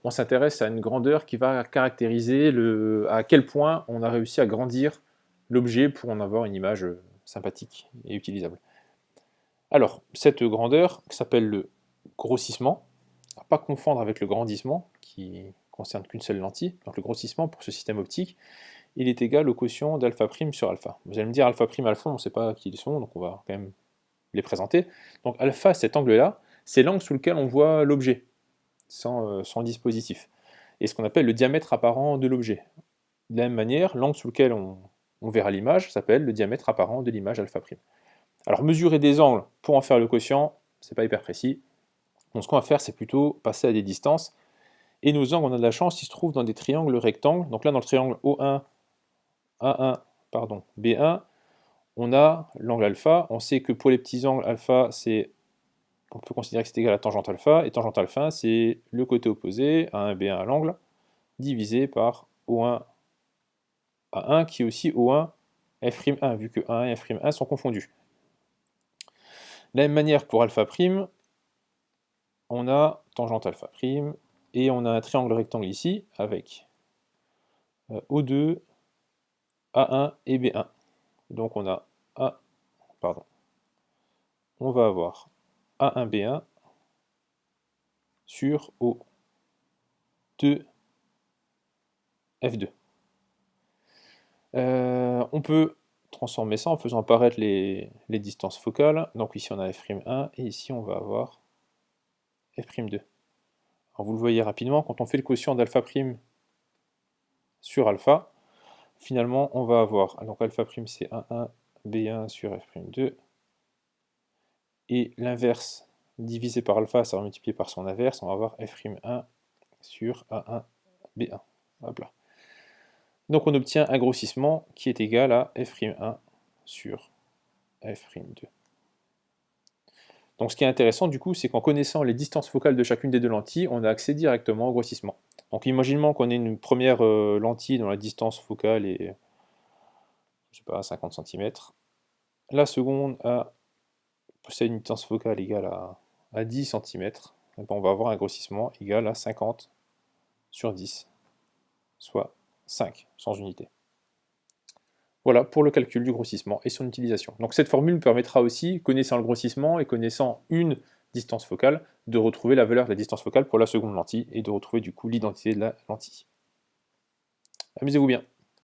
on s'intéresse à une grandeur qui va caractériser à quel point on a réussi à grandir l'objet pour en avoir une image sympathique et utilisable. Alors, cette grandeur s'appelle le grossissement, à ne pas confondre avec le grandissement, qui concerne qu'une seule lentille. Donc le grossissement pour ce système optique, il est égal au quotient d'alpha prime sur alpha. Vous allez me dire alpha prime, alpha, on ne sait pas qui ils sont, donc on va quand même les présenter. Donc alpha, cet angle-là, c'est l'angle sous lequel on voit l'objet, sans dispositif, et ce qu'on appelle le diamètre apparent de l'objet. De la même manière, l'angle sous lequel on verra l'image s'appelle le diamètre apparent de l'image alpha prime. Alors mesurer des angles pour en faire le quotient, c'est pas hyper précis. Donc ce qu'on va faire, c'est plutôt passer à des distances. Et nos angles, on a de la chance, ils se trouvent dans des triangles rectangles. Donc là, dans le triangle O1, A1, pardon, B1, on a l'angle alpha. On sait que pour les petits angles alpha, on peut considérer que c'est égal à tangente alpha. Et tangente alpha, c'est le côté opposé, A1, B1 à l'angle, divisé par O1, A1, qui est aussi O1, F'1, vu que A1 et F'1 sont confondus. De la même manière pour alpha prime, on a tangente alpha prime, et on a un triangle rectangle ici, avec O2, A1 et B1. Donc on a on va avoir A1, B1 sur O2, F2. On peut transformer ça en faisant apparaître les distances focales. Donc ici on a F'1 et ici on va avoir F'2. Alors vous le voyez rapidement, quand on fait le quotient d'alpha prime sur alpha, finalement on va avoir, donc alpha prime c'est A1, B1 sur F'2, et l'inverse divisé par alpha, ça va multiplier par son inverse, on va avoir F'1 sur A1, B1. Hop là. Donc on obtient un grossissement qui est égal à F'1 sur F'2. Donc ce qui est intéressant du coup, c'est qu'en connaissant les distances focales de chacune des deux lentilles, on a accès directement au grossissement. Donc imaginons qu'on ait une première lentille dont la distance focale est, je sais pas, 50 cm. La seconde possède une distance focale égale à 10 cm. Et ben on va avoir un grossissement égal à 50 sur 10, soit 5, sans unité. Voilà pour le calcul du grossissement et son utilisation. Donc cette formule nous permettra aussi, connaissant le grossissement et connaissant une distance focale, de retrouver la valeur de la distance focale pour la seconde lentille et de retrouver du coup l'identité de la lentille. Amusez-vous bien.